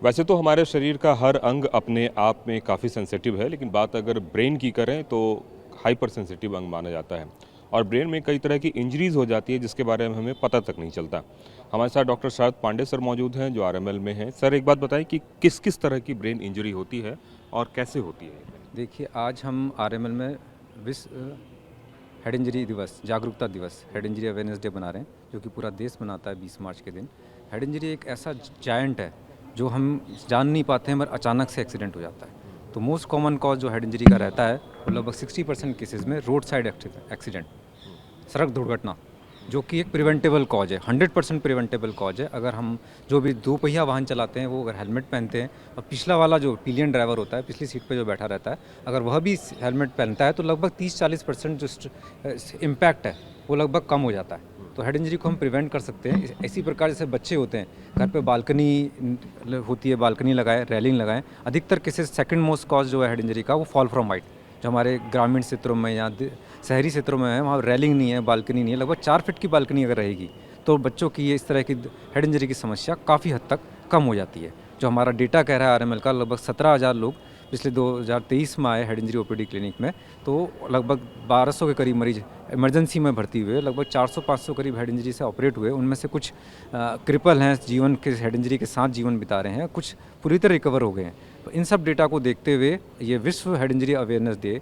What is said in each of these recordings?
वैसे तो हमारे शरीर का हर अंग अपने आप में काफ़ी सेंसिटिव है, लेकिन बात अगर ब्रेन की करें तो हाइपर सेंसिटिव अंग माना जाता है और ब्रेन में कई तरह की इंजरीज हो जाती है जिसके बारे में हमें पता तक नहीं चलता। हमारे साथ डॉक्टर शरद पांडे सर मौजूद हैं जो आरएमएल में हैं। सर, एक बात बताएं कि किस किस तरह की ब्रेन इंजरी होती है और कैसे होती है? देखिए, आज हम आरएमएल में विश्व हेड इंजरी दिवस, जागरूकता दिवस, हेड इंजरी अवेयरनेस डे बना रहे हैं, जो कि पूरा देश मनाता है 20 मार्च के दिन। हेड इंजरी एक ऐसा जायंट है जो हम जान नहीं पाते हैं, मगर अचानक से एक्सीडेंट हो जाता है। तो मोस्ट कॉमन कॉज जो हेड इंजरी का रहता है वो लगभग 60% केसेस में रोड साइड एक्सीडेंट, सड़क दुर्घटना, जो कि एक प्रिवेंटेबल कॉज है, 100% प्रिवेंटेबल कॉज है। अगर हम जो भी दो पहिया वाहन चलाते हैं वो अगर हेलमेट पहनते हैं और पिछला वाला जो पिलियन ड्राइवर होता है, पिछली सीट पे जो बैठा रहता है, अगर वह भी हेलमेट पहनता है तो लगभग 30-40% जो इम्पैक्ट है वो लगभग कम हो जाता है। तो हेड इंजरी को हम प्रिवेंट कर सकते हैं। इसी प्रकार जैसे बच्चे होते हैं, घर पे बालकनी होती है, बालकनी लगाएं, रेलिंग लगाएं। अधिकतर केसेस सेकंड मोस्ट कॉज जो है हेड इंजरी का वो फॉल फ्रॉम हाइट, जो हमारे ग्रामीण क्षेत्रों में या शहरी क्षेत्रों में है, वहाँ रेलिंग नहीं है, बालकनी नहीं है। लगभग 4 फीट की बालकनी अगर रहेगी तो बच्चों की ये इस तरह की हेड इंजरी की समस्या काफ़ी हद तक कम हो जाती है। जो हमारा डेटा कह रहा है आरएमएल का, लगभग 17,000 लोग पिछले 2023 में आए हेड इंजरी ओपीडी क्लिनिक में, तो लगभग 1200 के करीब मरीज इमरजेंसी में भर्ती हुए, लगभग 400-500 करीब हेड इंजरी से ऑपरेट हुए। उनमें से कुछ क्रिपल हैं, जीवन के हेड इंजरी के साथ जीवन बिता रहे हैं, कुछ पूरी तरह रिकवर हो गए हैं। तो इन सब डेटा को देखते हुए ये विश्व head injury awareness day,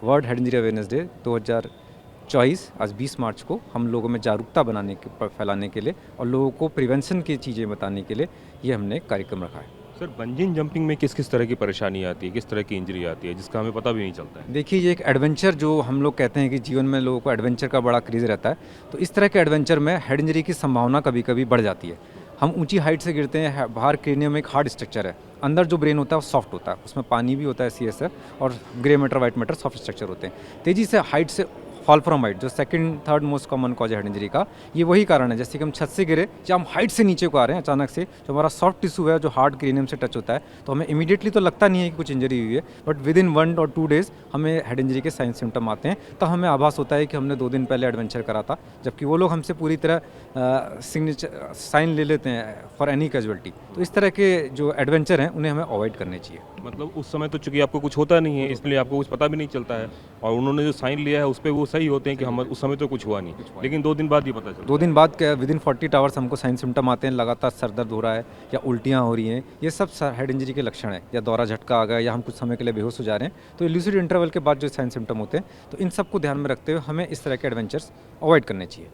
world head injury awareness day 2024 आज 20 मार्च को हम लोगों में जागरूकता बनाने के फैलाने के लिए और लोगों को प्रिवेंशन की चीज़ें बताने के लिए ये हमने एक कार्यक्रम रखा है। सर, बंजिंग जंपिंग में किस किस तरह की परेशानी आती है, किस तरह की इंजरी आती है जिसका हमें पता भी नहीं चलता है? देखिए, ये एक एडवेंचर, जो हम लोग कहते हैं कि जीवन में लोगों को एडवेंचर का बड़ा क्रेज़ रहता है, तो इस तरह के एडवेंचर में हेड इंजरी की संभावना कभी कभी बढ़ जाती है। हम ऊंची हाइट से गिरते हैं, बाहर क्रेनियम में एक हार्ड स्ट्रक्चर है, अंदर जो ब्रेन होता है वो सॉफ्ट होता है, उसमें पानी भी होता है, CSF, और grey matter white matter soft structure होते हैं। तेज़ी से हाइट से फॉल फ्रॉम हाइट, जो second third most common cause है हेड इंजरी का, ये वही कारण है। जैसे कि हम छत से गिरे या हम हाइट से नीचे को आ रहे हैं अचानक से, जो हमारा सॉफ्ट टिश्यू है जो हार्ड क्रेनियम से टच होता है, तो हमें इमीडिएटली तो लगता नहीं है कि कुछ इंजरी हुई है, बट विद इन 1 और 2 डेज हमें हेड इंजरी के साइन सिम्टम आते हैं। तो हमें आभास होता है कि हमने 2 दिन पहले एडवेंचर करा था, जबकि वो लोग हमसे पूरी तरह सिग्नेचर साइन ले लेते हैं फॉर एनी कैजुअलिटी। तो इस तरह के जो एडवेंचर हैं उन्हें हमें अवॉइड करने चाहिए। मतलब उस समय तो चूंकि आपको कुछ होता नहीं है, इसलिए आपको कुछ पता भी नहीं चलता है, और उन्होंने जो साइन लिया है उस पर वो सही होते हैं कि हम उस समय तो कुछ हुआ नहीं, लेकिन 2 दिन बाद ये पता चलता 2 दिन बाद विद इन 48 आवर्स हमको साइन सिम्टम आते हैं, लगातार सर दर्द हो रहा है या उल्टियाँ हो रही हैं। ये सब हेड इंजरी के लक्षण है, या दौरा झटका आ गया, या हम कुछ समय के लिए बेहोश हो जा रहे हैं। तो लूसिड इंटरवल के बाद जो साइन सिम्टम होते हैं, तो इन सबको ध्यान में रखते हुए हमें इस तरह के एडवेंचर्स अवॉइड करने चाहिए।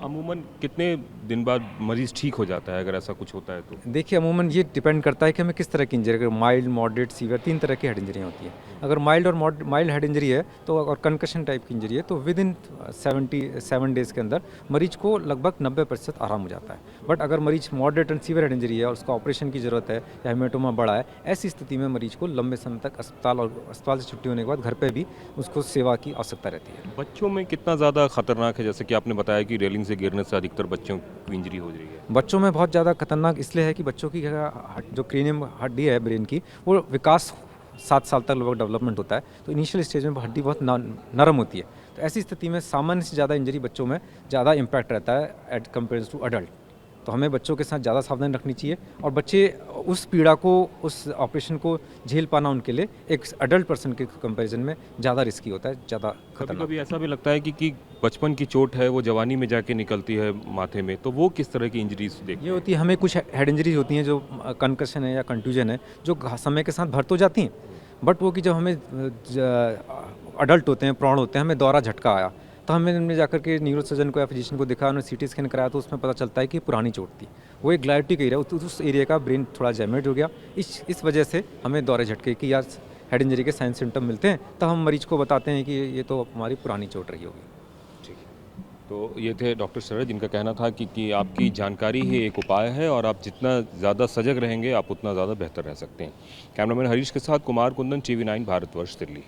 अमूमन कितने दिन बाद मरीज ठीक हो जाता है अगर ऐसा कुछ होता है तो? देखिए, अमूमन ये डिपेंड करता है कि हमें किस तरह की इंजरी, अगर माइल्ड, मॉडरेट, सीवियर, 3 तरह की हेड इंजरी होती है। अगर माइल्ड और माइल्ड हेड इंजरी है तो, और कंकशन टाइप की इंजरी है, तो विद इन 77 डेज़ के अंदर मरीज को लगभग 90% आराम हो जाता है। बट अगर मरीज moderate and severe head injury है और उसका ऑपरेशन की ज़रूरत है या हेमेटोमा बड़ा है, ऐसी स्थिति में मरीज को लंबे समय तक अस्पताल से छुट्टी होने के बाद घर पर भी उसको सेवा की आवश्यकता रहती है। बच्चों में कितना ज़्यादा खतरनाक है? जैसे कि आपने बताया कि रेलिंग से गिरने से अधिकतर बच्चों को इंजरी हो रही है। बच्चों में बहुत ज़्यादा खतरनाक इसलिए है कि बच्चों की जो क्रेनियम हड्डी है ब्रेन की, वो विकास 7 साल तक लगभग डेवलपमेंट होता है, तो इनिशियल स्टेज में हड्डी बहुत नरम होती है। तो ऐसी स्थिति में सामान्य से ज़्यादा इंजरी बच्चों में ज़्यादा इम्पैक्ट रहता है एट कंपेयर टू अडल्ट। तो हमें बच्चों के साथ ज़्यादा सावधानी रखनी चाहिए, और बच्चे उस पीड़ा को, उस ऑपरेशन को झेल पाना उनके लिए एक अडल्ट पर्सन के कंपैरिजन में ज़्यादा रिस्की होता है, ज़्यादा खतरनाक। कभी ऐसा भी लगता है कि बचपन की चोट है वो जवानी में जाके निकलती है माथे में, तो वो किस तरह की इंजरीज देखते ये होती है, हमें कुछ हेड इंजरीज होती हैं जो कंकशन है या कंट्यूजन है, जो समय के साथ भर तो जाती हैं, बट वो कि जब हमें अडल्ट होते हैं, प्रौढ़ होते हैं, हमें दौरा झटका आया, तो हमने जाकर के न्यूरो सर्जन को या फिजिशियन को दिखाया, उन्होंने CT स्कैन कराया, तो उसमें पता चलता है कि पुरानी चोट थी, वो एक ग्लाइटिक एरिया, उस एरिया का ब्रेन थोड़ा डैमेज हो गया। इस वजह से हमें दौरे झटके की या हेड इंजरी के साइन सिम्टम मिलते हैं, तब हम मरीज को बताते हैं कि ये तो हमारी पुरानी चोट रही होगी। ठीक है। तो ये थे डॉक्टर शरद, जिनका कहना था कि आपकी जानकारी ही एक उपाय है और आप जितना ज़्यादा सजग रहेंगे आप उतना ज़्यादा बेहतर रह सकते हैं। कैमरामैन हरीश के साथ कुमार कुंदन, TV9 भारतवर्ष, दिल्ली।